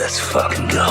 Let's fucking go.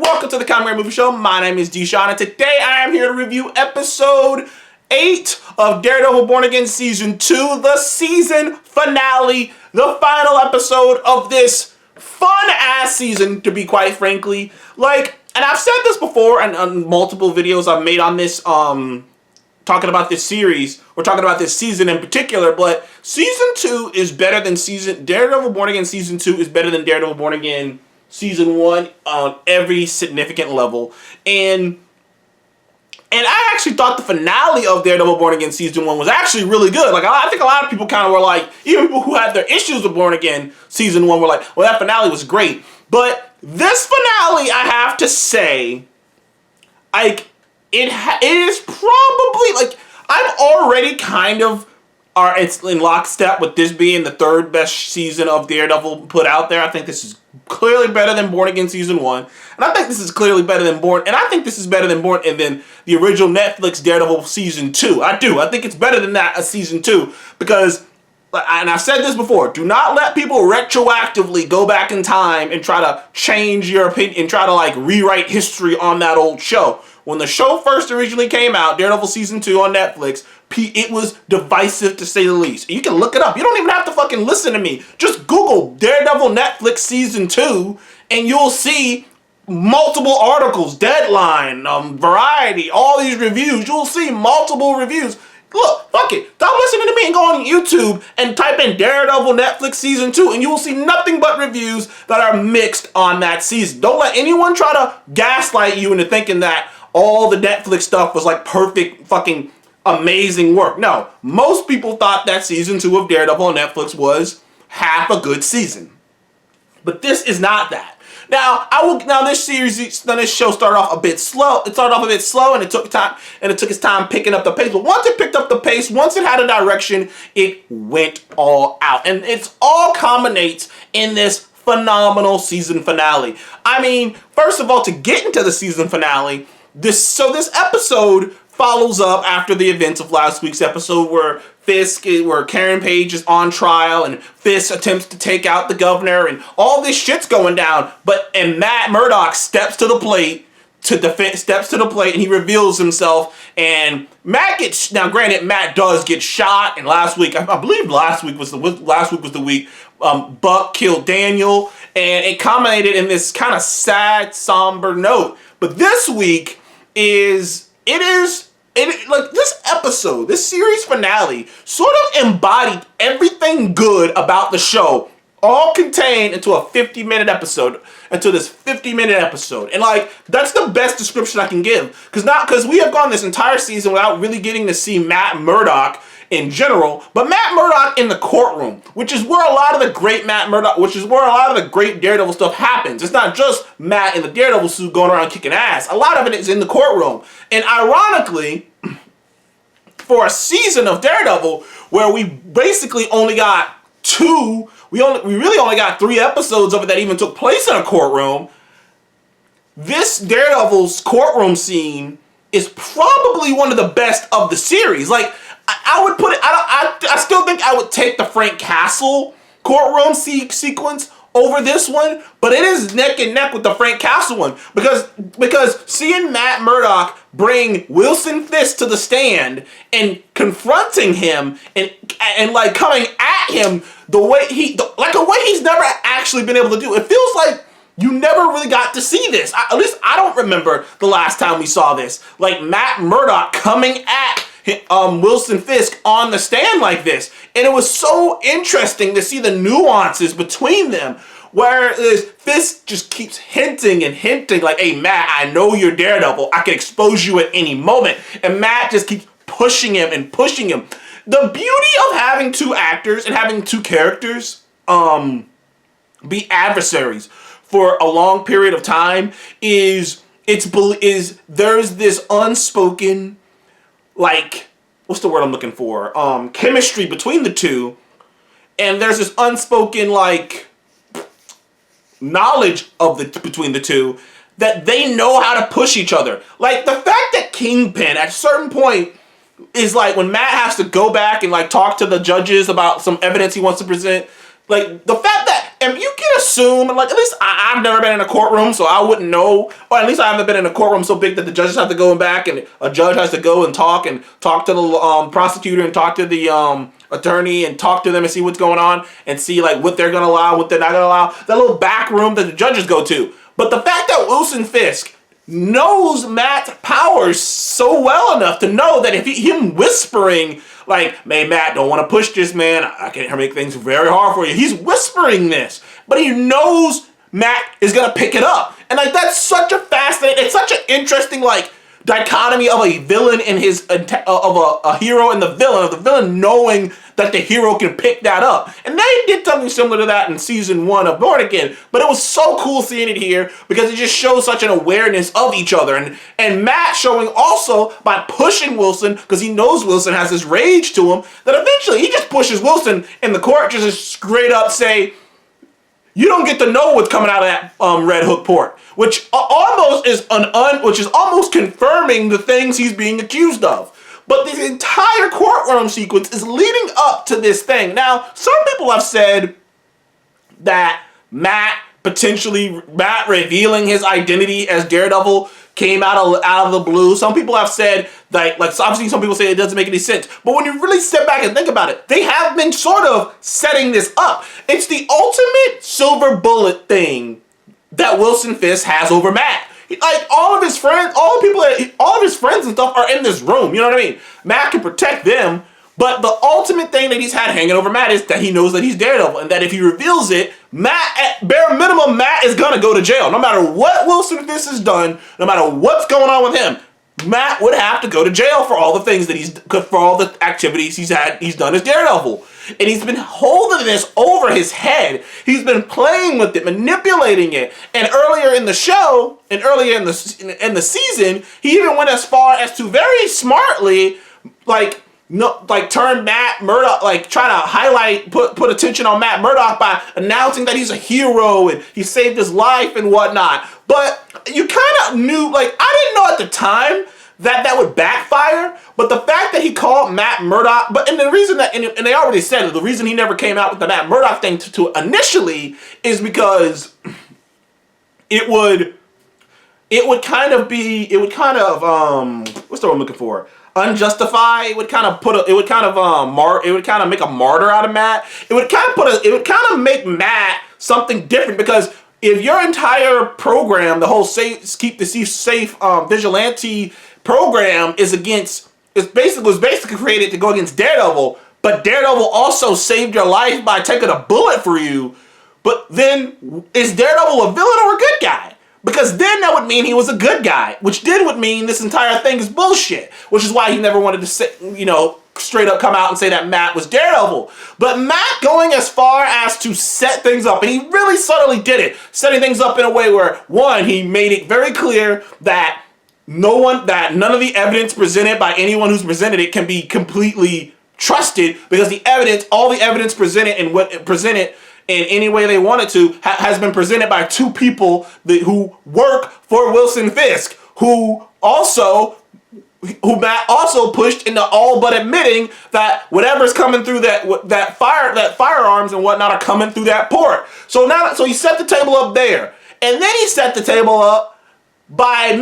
Welcome to the Comedy Movie Show. My name is Deshaun, and today I am here to review episode 8 of Daredevil Born Again Season 2, the season finale, the final episode of this fun-ass season, to be quite frankly. And I've said this before, and on multiple videos I've made on this, talking about this series, or talking about this season in particular, but Season 2 is better than Daredevil Born Again Season 2 is better than Daredevil Born Again Season 1 on every significant level. And I actually thought the finale of Daredevil Born Again Season 1 was actually really good. I think a lot of people kind of were like, even people who had their issues with Born Again Season 1 were like, well, that finale was great. But this finale, I have to say, it is probably, I'm already kind of, it's in lockstep with this being the third best season of Daredevil put out there. I think this is clearly better than Born Again Season 1. And I think this is clearly better than I think this is better than than the original Netflix Daredevil Season 2. I do. I think it's better than that, Season 2. Because, and I've said this before, do not let people retroactively go back in time and try to change your opinion and try to, rewrite history on that old show. When the show first originally came out, Daredevil Season 2 on Netflix, it was divisive to say the least. You can look it up. You don't even have to fucking listen to me. Just Google Daredevil Netflix Season 2 and you'll see multiple articles, Deadline, Variety, all these reviews. You'll see multiple reviews. Look, fuck it. Stop listening to me and go on YouTube and type in Daredevil Netflix Season 2 and you will see nothing but reviews that are mixed on that season. Don't let anyone try to gaslight you into thinking that all the Netflix stuff was perfect fucking amazing work. No, most people thought that Season 2 of Daredevil on Netflix was half a good season. But this is not that. Now this show started off a bit slow. It started off a bit slow and it took time, and it took its time picking up the pace. But once it picked up the pace, once it had a direction, it went all out. And it's all culminates in this phenomenal season finale. I mean, first of all, to get into the season finale, this episode follows up after the events of last week's episode where Karen Page is on trial and Fisk attempts to take out the governor and all this shit's going down. And Matt Murdock steps to the plate and he reveals himself. And Matt does get shot. And last week, I believe last week was the week Buck killed Daniel, and it culminated in this kind of sad, somber note. But this week this episode, this series finale, sort of embodied everything good about the show, all contained into a 50-minute episode, And that's the best description I can give. Because we have gone this entire season without really getting to see Matt Murdock in general, but Matt Murdock in the courtroom, which is where a lot of the great Daredevil stuff happens. It's not just Matt in the Daredevil suit going around kicking ass. A lot of it is in the courtroom. And ironically, for a season of Daredevil where we basically only got we really only got 3 episodes of it that even took place in a courtroom, this Daredevil's courtroom scene is probably one of the best of the series. I would put it, I still think I would take the Frank Castle courtroom sequence over this one, but it is neck and neck with the Frank Castle one because seeing Matt Murdock bring Wilson Fisk to the stand and confronting him and coming at him the way he's never actually been able to do. It feels like you never really got to see this. At least I don't remember the last time we saw this. Matt Murdock coming at Wilson Fisk on the stand like this. And it was so interesting to see the nuances between them, where Fisk just keeps hinting like, hey Matt, I know you're Daredevil, I can expose you at any moment. And Matt just keeps pushing him. The beauty of having 2 actors and having 2 characters be adversaries for a long period of time is there's this unspoken what's the word I'm looking for? Chemistry between the two, and there's this unspoken like knowledge of between the two that they know how to push each other. Like the fact that Kingpin at a certain point is like when Matt has to go back and like talk to the judges about some evidence he wants to present. Like the fact that, and you can assume, like at least I've never been in a courtroom, so I wouldn't know, or at least I haven't been in a courtroom so big that the judges have to go back and a judge has to go and talk to the prosecutor and talk to the attorney and talk to them and see what's going on and see like what they're gonna allow, what they're not gonna allow. That little back room that the judges go to. But the fact that Wilson Fisk knows Matt's powers so well enough to know that if him whispering like, "Hey Matt, don't want to push this, man. I can make things very hard for you." He's whispering this, but he knows Matt is gonna pick it up, and like that's such a fascinating. It's such an interesting like dichotomy of a villain and his of a hero and the villain, of the villain knowing that the hero can pick that up. And they did something similar to that in season 1 of Born Again, but it was so cool seeing it here because it just shows such an awareness of each other, and Matt showing also by pushing Wilson because he knows Wilson has this rage to him that eventually he just pushes Wilson and the court just straight up say, "You don't get to know what's coming out of that Red Hook port," which almost is which is almost confirming the things he's being accused of. But this entire courtroom sequence is leading up to this thing. Now, some people have said that Matt revealing his identity as Daredevil came out of the blue. Some people have said that, like obviously some people say it doesn't make any sense. But when you really step back and think about it, they have been sort of setting this up. It's the ultimate silver bullet thing that Wilson Fisk has over Matt. Like all of his friends and stuff are in this room. You know what I mean? Matt can protect them, but the ultimate thing that he's had hanging over Matt is that he knows that he's Daredevil, and that if he reveals it, Matt, at bare minimum, Matt is gonna go to jail. No matter what Wilson Fisk has done, no matter what's going on with him, Matt would have to go to jail for all the things that for all the activities he's done as Daredevil. And he's been holding this over his head. He's been playing with it, manipulating it. And earlier in the show, and earlier in the season, he even went as far as to very smartly, turn Matt Murdock, try to highlight, put attention on Matt Murdock by announcing that he's a hero and he saved his life and whatnot. But you kind of knew, I didn't know at the time that would backfire, but the fact that he called Matt Murdock, and the reason that, and they already said it, the reason he never came out with the Matt Murdock thing to initially is because it would kind of what's the word I'm looking for? Unjustify. It would kind of make a martyr out of Matt. It would kind of make Matt something different, because if your entire program, the whole keep the thief safe vigilante program was basically created to go against Daredevil, but Daredevil also saved your life by taking a bullet for you, but then is Daredevil a villain or a good guy? Because then that would mean he was a good guy, which then would mean this entire thing is bullshit, which is why he never wanted to say, straight up come out and say that Matt was Daredevil. But Matt going as far as to set things up, and he really subtly did it, setting things up in a way where, one, he made it very clear that none of the evidence presented by anyone who's presented it can be completely trusted, because all the evidence presented and what presented in any way they wanted to has been presented by two people who work for Wilson Fisk, who Matt also pushed into all but admitting that whatever's coming through that firearms and whatnot are coming through that port. So he set the table up there, and then he set the table up by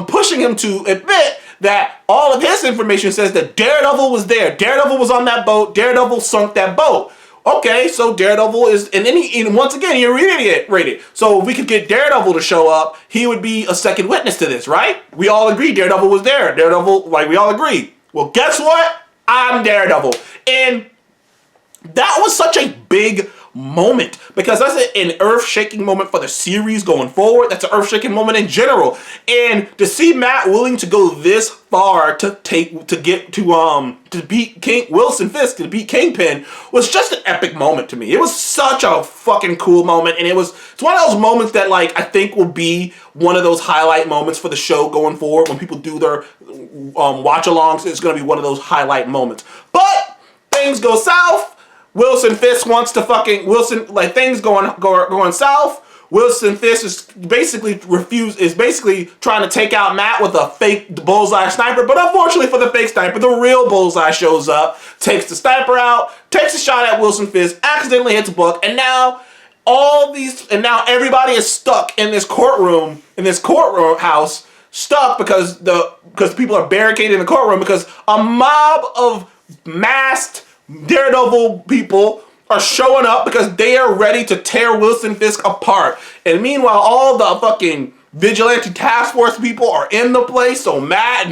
pushing him to admit that all of his information says that Daredevil was there. Daredevil was on that boat. Daredevil sunk that boat. Okay, so Daredevil is, and then once again he reiterated. So if we could get Daredevil to show up, he would be a second witness to this, right? We all agree Daredevil was there. Daredevil, we all agree. Well, guess what? I'm Daredevil. And that was such a big moment, because that's an earth-shaking moment for the series going forward. That's an earth-shaking moment in general. And to see Matt willing to go this far to beat Wilson Fisk, to beat Kingpin, was just an epic moment to me. It was such a fucking cool moment, and it's one of those moments that, like, I think will be one of those highlight moments for the show going forward. When people do their watch-alongs, it's going to be one of those highlight moments. But things go south. Wilson Fisk wants to things going south. Wilson Fisk is basically trying to take out Matt with a fake bullseye sniper, but unfortunately for the fake sniper, the real bullseye shows up, takes the sniper out, takes a shot at Wilson Fisk, accidentally hits Buck, and now everybody is stuck in this courtroom house, stuck because people are barricaded in the courtroom because a mob of masked Daredevil people are showing up because they are ready to tear Wilson Fisk apart. And meanwhile, all the fucking vigilante task force people are in the place, so Matt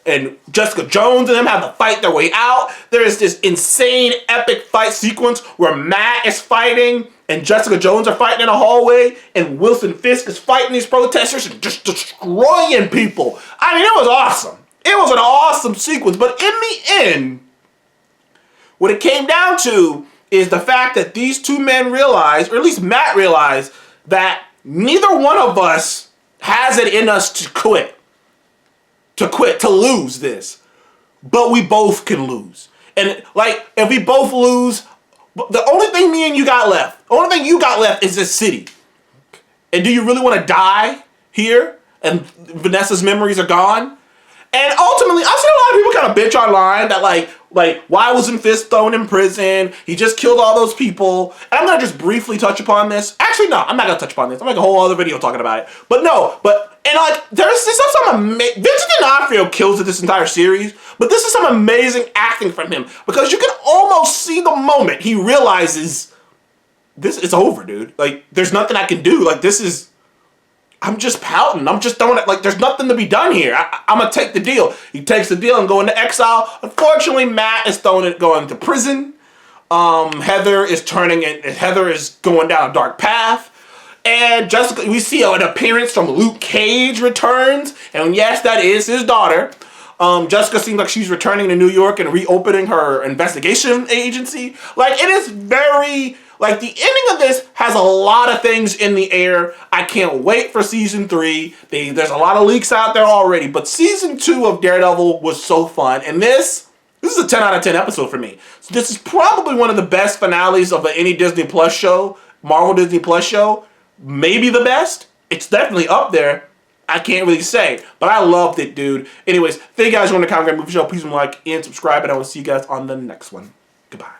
and Jessica Jones and them have to fight their way out. There is this insane epic fight sequence where Matt is fighting and Jessica Jones are fighting in a hallway, and Wilson Fisk is fighting these protesters and just destroying people. I mean, it was awesome. It was an awesome sequence, but in the end, what it came down to is the fact that these two men realized, or at least Matt realized, that neither one of us has it in us to lose this. But we both can lose. And, like, if we both lose, the only thing me and you got left, is this city. And do you really want to die here? And Vanessa's memories are gone? And ultimately, I've seen a lot of people kind of bitch online that, like, why wasn't Fisk thrown in prison? He just killed all those people. And I'm going to just briefly touch upon this. Actually, no, I'm not going to touch upon this. I'm going to make a whole other video talking about it. But no, there's some amazing... Vincent D'Onofrio kills it this entire series, but this is some amazing acting from him, because you can almost see the moment he realizes, this is over, dude. Like, there's nothing I can do. Like, this is... I'm just pouting. I'm just throwing it. Like, there's nothing to be done here. I'm going to take the deal. He takes the deal and go into exile. Unfortunately, Matt is going to prison. Heather is going down a dark path. And Jessica, we see an appearance from Luke Cage returns. And yes, that is his daughter. Jessica seems like she's returning to New York and reopening her investigation agency. Like, it is very... Like, the ending of this has a lot of things in the air. I can't wait for season 3. There's a lot of leaks out there already, but season 2 of Daredevil was so fun. And this is a 10 out of 10 episode for me. So this is probably one of the best finales of any Disney Plus show, Marvel Disney Plus show. Maybe the best. It's definitely up there. I can't really say, but I loved it, dude. Anyways, thank you guys for watching the Comic Movie Show. Please like and subscribe, and I will see you guys on the next one. Goodbye.